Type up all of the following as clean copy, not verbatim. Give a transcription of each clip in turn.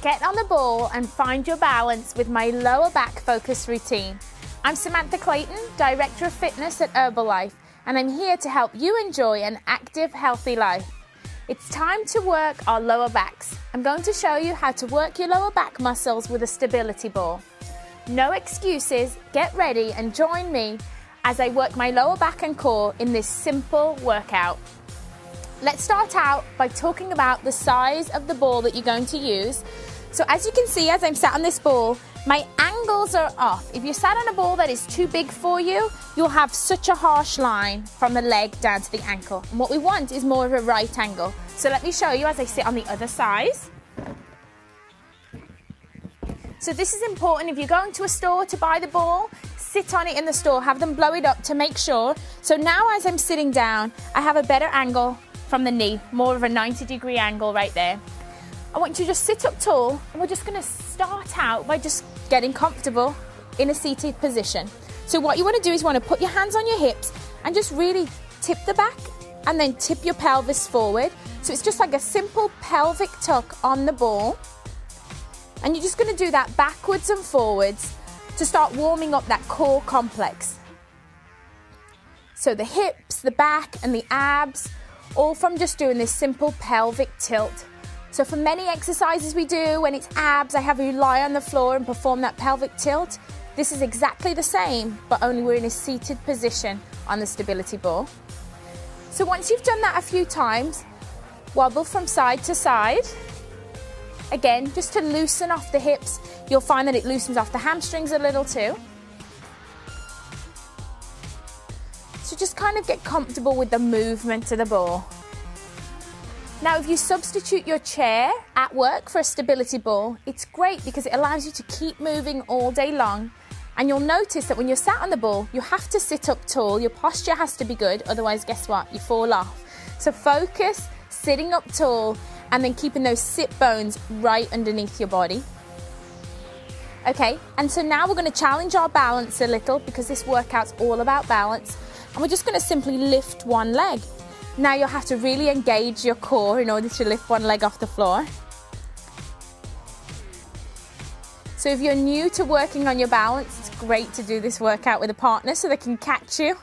get on the ball and find your balance with my lower back focus routine. I'm Samantha Clayton, Director of Fitness at Herbalife, and I'm here to help you enjoy an active, healthy life. It's time to work our lower backs. I'm going to show you how to work your lower back muscles with a stability ball. No excuses, get ready and join me as I work my lower back and core in this simple workout. Let's start out by talking about the size of the ball that you're going to use. So as you can see, as I'm sat on this ball, my angles are off. If you're sat on a ball that is too big for you, you'll have such a harsh line from the leg down to the ankle. And what we want is more of a right angle. So let me show you as I sit on the other side. So this is important. If you're going to a store to buy the ball, sit on it in the store, have them blow it up to make sure. So now as I'm sitting down, I have a better angle from the knee, more of a 90-degree angle right there. I want you to just sit up tall, and we're just going to start out by just getting comfortable in a seated position. So what you want to do is you want to put your hands on your hips and just really tip the back and then tip your pelvis forward. So it's just like a simple pelvic tuck on the ball. And you're just going to do that backwards and forwards to start warming up that core complex. So the hips, the back and the abs, all from just doing this simple pelvic tilt. So for many exercises we do, when it's abs, I have you lie on the floor and perform that pelvic tilt. This is exactly the same, but only we're in a seated position on the stability ball. So once you've done that a few times, wobble from side to side. Again, just to loosen off the hips. You'll find that it loosens off the hamstrings a little too. So just kind of get comfortable with the movement of the ball. Now, if you substitute your chair at work for a stability ball, it's great because it allows you to keep moving all day long. And you'll notice that when you're sat on the ball, you have to sit up tall. Your posture has to be good. Otherwise, guess what? You fall off. So focus sitting up tall and then keeping those sit bones right underneath your body. Okay, and so now we're going to challenge our balance a little because this workout's all about balance. And we're just going to simply lift one leg. Now you'll have to really engage your core in order to lift one leg off the floor. So if you're new to working on your balance, it's great to do this workout with a partner so they can catch you.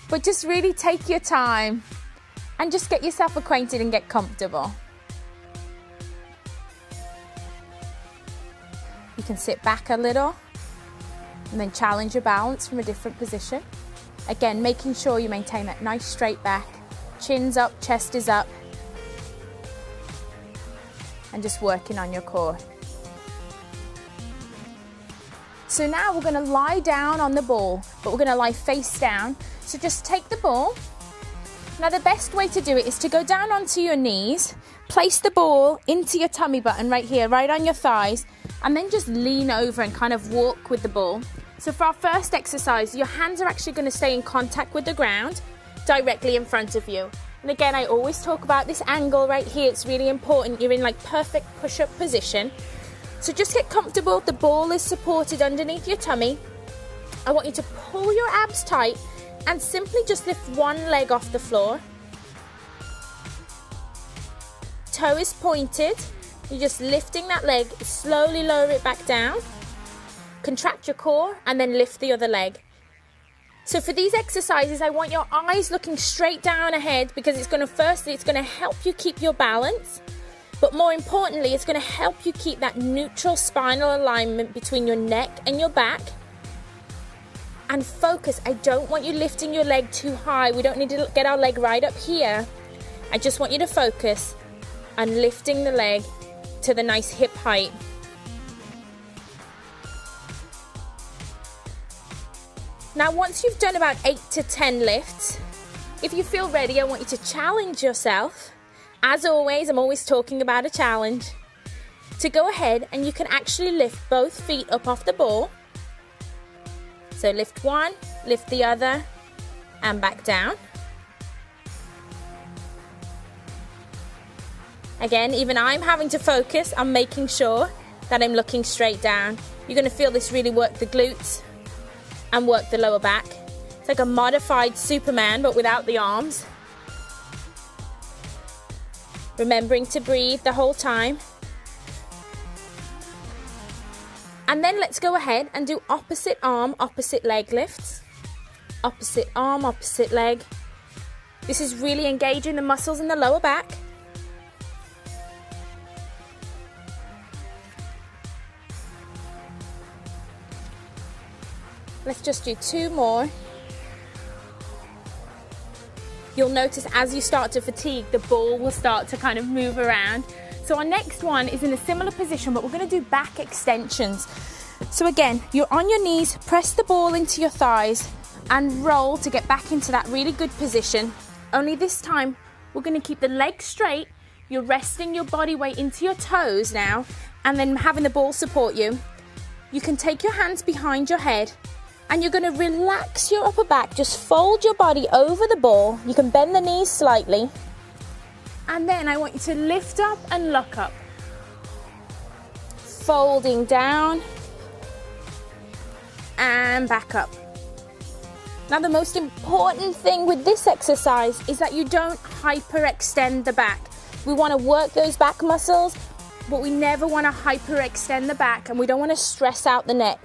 But just really take your time and just get yourself acquainted and get comfortable. You can sit back a little and then challenge your balance from a different position. Again, making sure you maintain that nice straight back, chin's up, chest is up, and just working on your core. So now we're going to lie down on the ball, but we're going to lie face down. So just take the ball. Now the best way to do it is to go down onto your knees, place the ball into your tummy button right here, right on your thighs, and then just lean over and kind of walk with the ball. So for our first exercise, your hands are actually going to stay in contact with the ground directly in front of you. And again, I always talk about this angle right here. It's really important. You're in like perfect push-up position. So just get comfortable. The ball is supported underneath your tummy. I want you to pull your abs tight and simply just lift one leg off the floor. Toe is pointed. You're just lifting that leg, slowly lower it back down. Contract your core and then lift the other leg. So for these exercises, I want your eyes looking straight down ahead because it's going to help you keep your balance. But more importantly, it's going to help you keep that neutral spinal alignment between your neck and your back. And focus. I don't want you lifting your leg too high. We don't need to get our leg right up here. I just want you to focus on lifting the leg to the nice hip height. Now once you've done about 8 to 10 lifts, if you feel ready, I want you to challenge yourself. As always, I'm always talking about a challenge. To go ahead and you can actually lift both feet up off the ball. So lift one, lift the other, and back down. Again, even I'm having to focus on making sure that I'm looking straight down. You're going to feel this really work the glutes and work the lower back. It's like a modified Superman, but without the arms. Remembering to breathe the whole time. And then let's go ahead and do opposite arm, opposite leg lifts. Opposite arm, opposite leg. This is really engaging the muscles in the lower back. Let's just do 2 more. You'll notice as you start to fatigue, the ball will start to kind of move around. So our next one is in a similar position, but we're going to do back extensions. So again, you're on your knees, press the ball into your thighs and roll to get back into that really good position. Only this time, we're going to keep the legs straight. You're resting your body weight into your toes now, and then having the ball support you. You can take your hands behind your head, and you're going to relax your upper back. Just fold your body over the ball. You can bend the knees slightly. And then I want you to lift up and lock up. Folding down and back up. Now the most important thing with this exercise is that you don't hyperextend the back. We want to work those back muscles, but we never want to hyperextend the back, and we don't want to stress out the neck.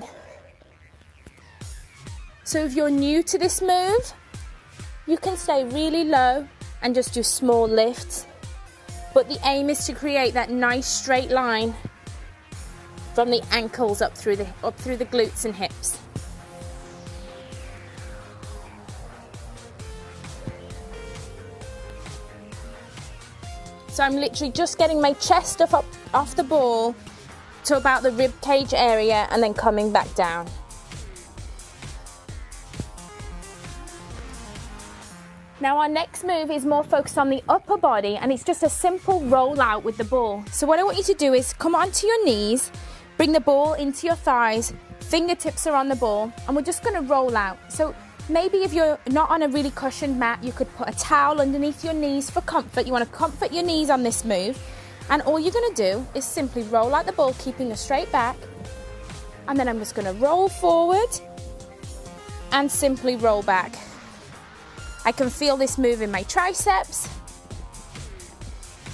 So if you're new to this move, you can stay really low and just do small lifts. But the aim is to create that nice straight line from the ankles up through the glutes and hips. So I'm literally just getting my chest up off the ball to about the rib cage area and then coming back down. Now our next move is more focused on the upper body, and it's just a simple roll out with the ball. So what I want you to do is come onto your knees, bring the ball into your thighs, fingertips are on the ball, and we're just going to roll out. So maybe if you're not on a really cushioned mat, you could put a towel underneath your knees for comfort. You want to comfort your knees on this move, and all you're going to do is simply roll out the ball, keeping a straight back, and then I'm just going to roll forward and simply roll back. I can feel this move in my triceps.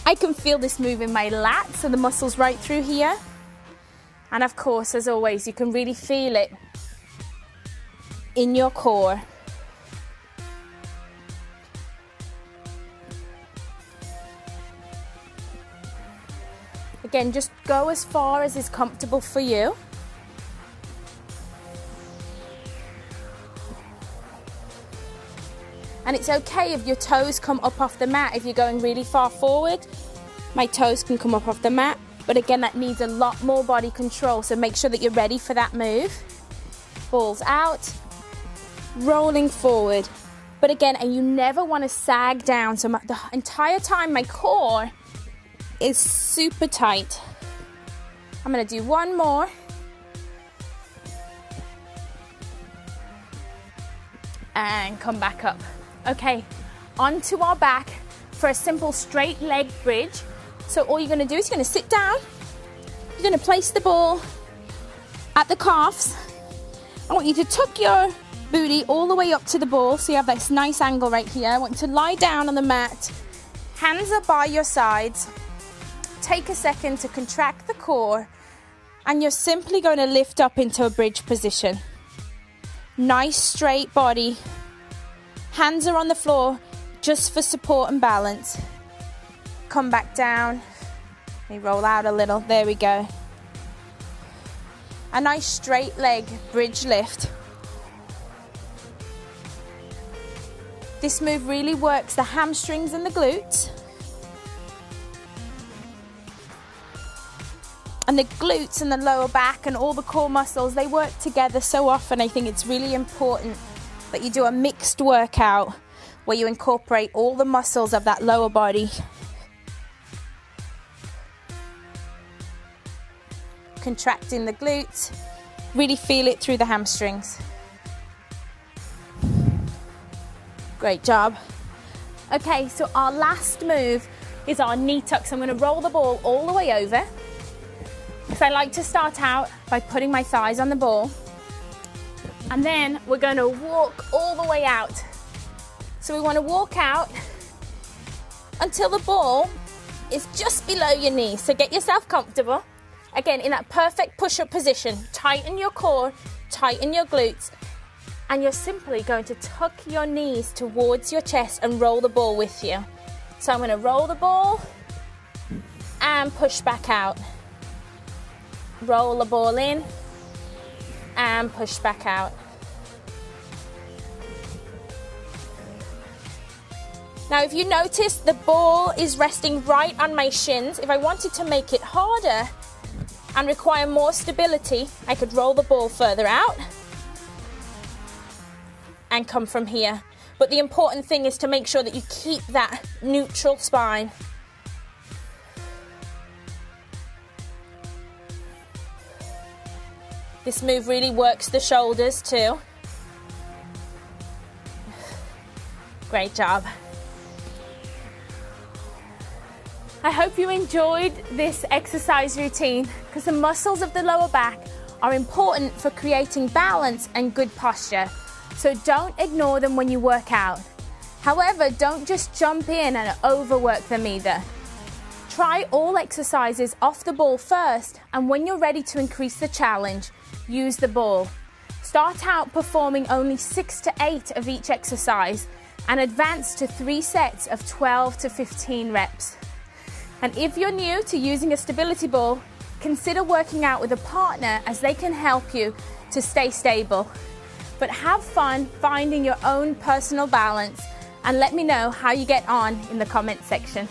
I can feel this move in my lats, so the muscles right through here. And of course, as always, you can really feel it in your core. Again, just go as far as is comfortable for you. And it's okay if your toes come up off the mat. If you're going really far forward, my toes can come up off the mat. But again, that needs a lot more body control. So make sure that you're ready for that move. Balls out, rolling forward. But again, and you never want to sag down. So the entire time my core is super tight. I'm going to do one more. And come back up. Okay, onto our back for a simple straight leg bridge. So all you're going to do is you're going to sit down. You're going to place the ball at the calves. I want you to tuck your booty all the way up to the ball so you have this nice angle right here. I want you to lie down on the mat. Hands are by your sides. Take a second to contract the core, and you're simply going to lift up into a bridge position. Nice straight body. Hands are on the floor just for support and balance. Come back down. Let me roll out a little. There we go. A nice straight leg bridge lift. This move really works the hamstrings and the glutes. And the glutes and the lower back and all the core muscles, they work together so often. I think it's really important that you do a mixed workout where you incorporate all the muscles of that lower body. Contracting the glutes, really feel it through the hamstrings. Great job. Okay, so our last move is our knee tuck. So I'm going to roll the ball all the way over. So I like to start out by putting my thighs on the ball, and then we're going to walk all the way out. So we want to walk out until the ball is just below your knee. So get yourself comfortable. Again, in that perfect push-up position, tighten your core, tighten your glutes, and you're simply going to tuck your knees towards your chest and roll the ball with you. So I'm going to roll the ball and push back out. Roll the ball in and push back out. Now, if you notice, the ball is resting right on my shins. If I wanted to make it harder and require more stability, I could roll the ball further out and come from here. But the important thing is to make sure that you keep that neutral spine. This move really works the shoulders too. Great job. I hope you enjoyed this exercise routine because the muscles of the lower back are important for creating balance and good posture. So don't ignore them when you work out. However, don't just jump in and overwork them either. Try all exercises off the ball first, and when you're ready to increase the challenge, use the ball. Start out performing only 6 to 8 of each exercise and advance to 3 sets of 12 to 15 reps. And if you're new to using a stability ball, consider working out with a partner as they can help you to stay stable. But have fun finding your own personal balance and let me know how you get on in the comment section.